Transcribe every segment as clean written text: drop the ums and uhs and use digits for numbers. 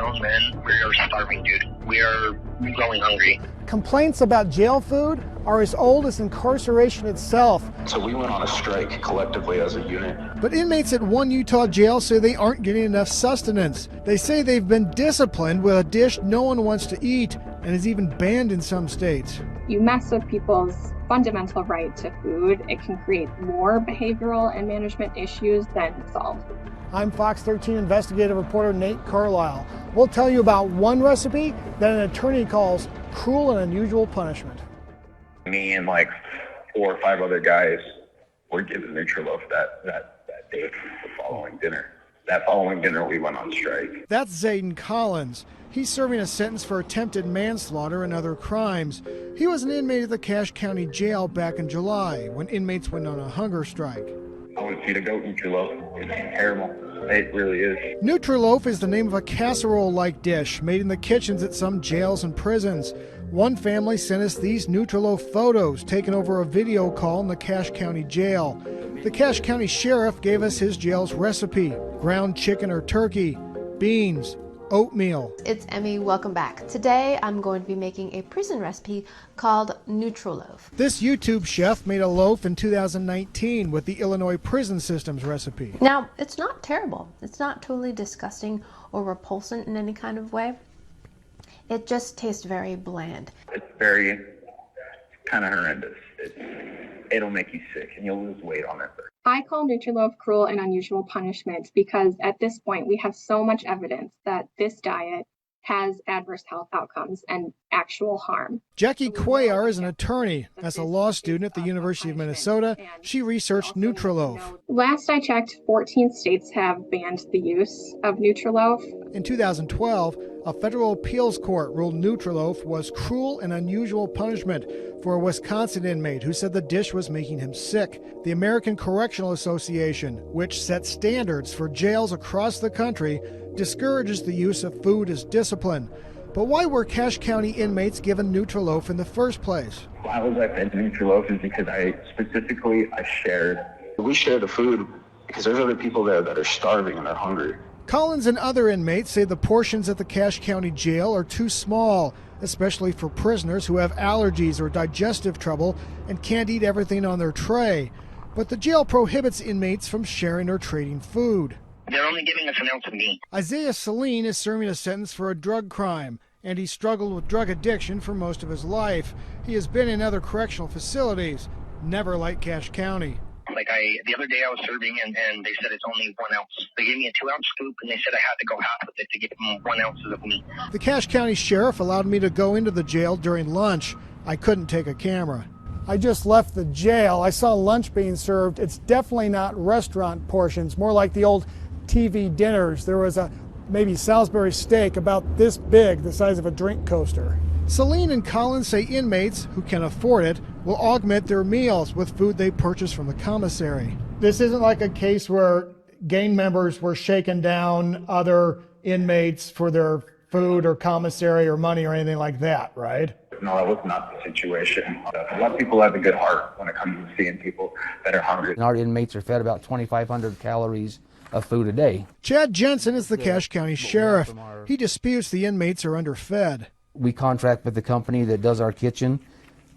grown men. We are starving, dude. We are growing hungry. Complaints about jail food are as old as incarceration itself. So we went on a strike collectively as a unit. But inmates at one Utah jail say they aren't getting enough sustenance. They say they've been disciplined with a dish no one wants to eat and is even banned in some states. You mess with people's fundamental right to food, it can create more behavioral and management issues than solve. I'm Fox 13 investigative reporter Nate Carlisle. We'll tell you about one recipe that an attorney calls cruel and unusual punishment. Me and like 4 or 5 other guys were given Nutraloaf that day, the following dinner. That following dinner, we went on strike. That's Zayden Collins. He's serving a sentence for attempted manslaughter and other crimes. He was an inmate at the Cache County Jail back in July when inmates went on a hunger strike. I would feed a goat Nutraloaf. It's terrible. It really is. Nutraloaf is the name of a casserole-like dish made in the kitchens at some jails and prisons. One family sent us these Nutraloaf photos taken over a video call in the Cache County Jail. The Cache County Sheriff gave us his jail's recipe: ground chicken or turkey, beans, oatmeal. It's Emmy, welcome back. Today I'm going to be making a prison recipe called Nutraloaf. This YouTube chef made a loaf in 2019 with the Illinois prison system's recipe. Now, it's not terrible. It's not totally disgusting or repulsant in any kind of way. It just tastes very bland. It's very kind of horrendous. It'll make you sick and you'll lose weight on it. I call Nutraloaf cruel and unusual punishment because at this point we have so much evidence that this diet has adverse health outcomes and actual harm. Jackie Cuellar is an attorney. As a law student at the University of Minnesota, she researched Nutraloaf. Last I checked, 14 states have banned the use of Nutraloaf. In 2012, a federal appeals court ruled Nutraloaf was cruel and unusual punishment for a Wisconsin inmate who said the dish was making him sick. The American Correctional Association, which sets standards for jails across the country, discourages the use of food as discipline. But why were Cache County inmates given Nutraloaf in the first place? Why was I fed Nutraloaf is because I shared. We share the food because there's other people there that are starving and they're hungry. Collins and other inmates say the portions at the Cache County Jail are too small, especially for prisoners who have allergies or digestive trouble and can't eat everything on their tray. But the jail prohibits inmates from sharing or trading food. They're only giving us an ounce of meat. Isaiah Saline is serving a sentence for a drug crime, and he struggled with drug addiction for most of his life. He has been in other correctional facilities, never like Cache County. The other day I was serving and they said it's only 1 ounce. They gave me a 2-ounce scoop and they said I had to go half with it to give them 1 ounce of meat. The Cache County Sheriff allowed me to go into the jail during lunch. I couldn't take a camera. I just left the jail. I saw lunch being served. It's definitely not restaurant portions, more like the old TV dinners. There was a maybe Salisbury steak about this big, the size of a drink coaster. Celine and Collins say inmates who can afford it will augment their meals with food they purchase from the commissary. This isn't like a case where gang members were shaking down other inmates for their food or commissary or money or anything like that, right? No, that was not the situation. A lot of people have a good heart when it comes to seeing people that are hungry. Our inmates are fed about 2,500 calories of food a day. Chad Jensen is the Cache County Sheriff. He disputes the inmates are underfed. We contract with the company that does our kitchen,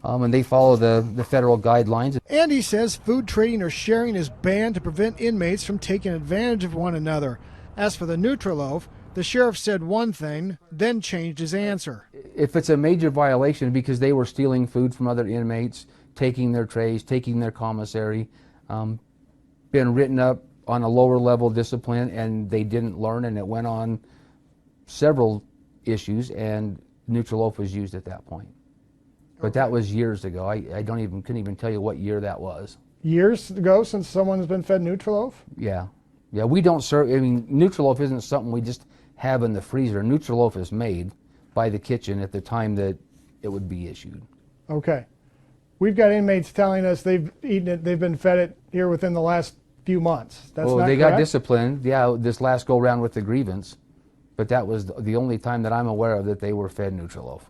and they follow the federal guidelines. And he says food trading or sharing is banned to prevent inmates from taking advantage of one another. As for the Nutraloaf, the sheriff said one thing, then changed his answer. If it's a major violation because they were stealing food from other inmates, taking their trays, taking their commissary, been written up on a lower level discipline, and they didn't learn, and it went on several issues, and Nutraloaf was used at that point. But that was years ago. I couldn't even tell you what year that was. Years ago since someone's been fed Nutraloaf? Yeah. Yeah, we don't serve, Nutraloaf isn't something we just have in the freezer. Nutraloaf is made by the kitchen at the time that it would be issued. Okay. We've got inmates telling us they've eaten it, they've been fed it here within the last few months. That's well, not they correct? got disciplined, yeah, this last go round with the grievance, but that was the only time that I'm aware of that they were fed Nutraloaf.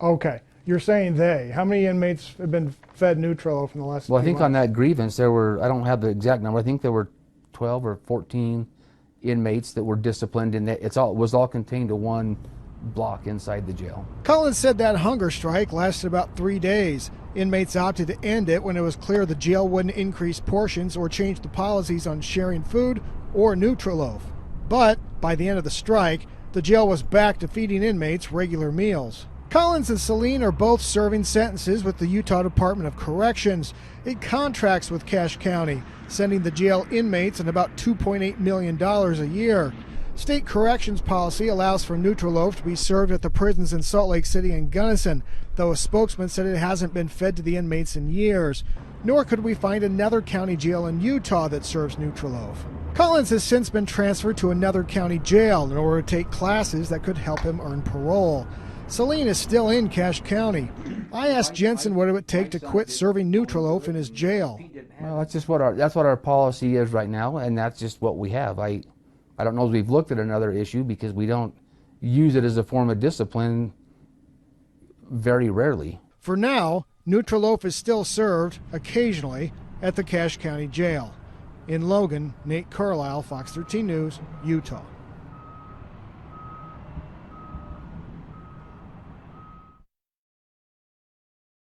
Okay. You're saying they. How many inmates have been fed Nutraloaf in the last few months? Well, I think on that grievance there were, I don't have the exact number, I think there were 12 or 14, inmates that were disciplined, and it was all contained to one block inside the jail. Collins said that hunger strike lasted about 3 days. Inmates opted to end it when it was clear the jail wouldn't increase portions or change the policies on sharing food or Nutraloaf. But by the end of the strike, the jail was back to feeding inmates regular meals. Collins and Celine are both serving sentences with the Utah Department of Corrections. It contracts with Cache County, sending the jail inmates and about $2.8 million a year. State corrections policy allows for Nutraloaf to be served at the prisons in Salt Lake City and Gunnison, though a spokesman said it hasn't been fed to the inmates in years. Nor could we find another county jail in Utah that serves Nutraloaf. Collins has since been transferred to another county jail in order to take classes that could help him earn parole. Celine is still in Cache County. I asked Jensen what it would take to quit serving Nutraloaf in his jail. Well, that's what our policy is right now, and that's just what we have. I don't know if we've looked at another issue because we don't use it as a form of discipline very rarely. For now, Nutraloaf is still served, occasionally, at the Cache County Jail. In Logan, Nate Carlisle, Fox 13 News, Utah.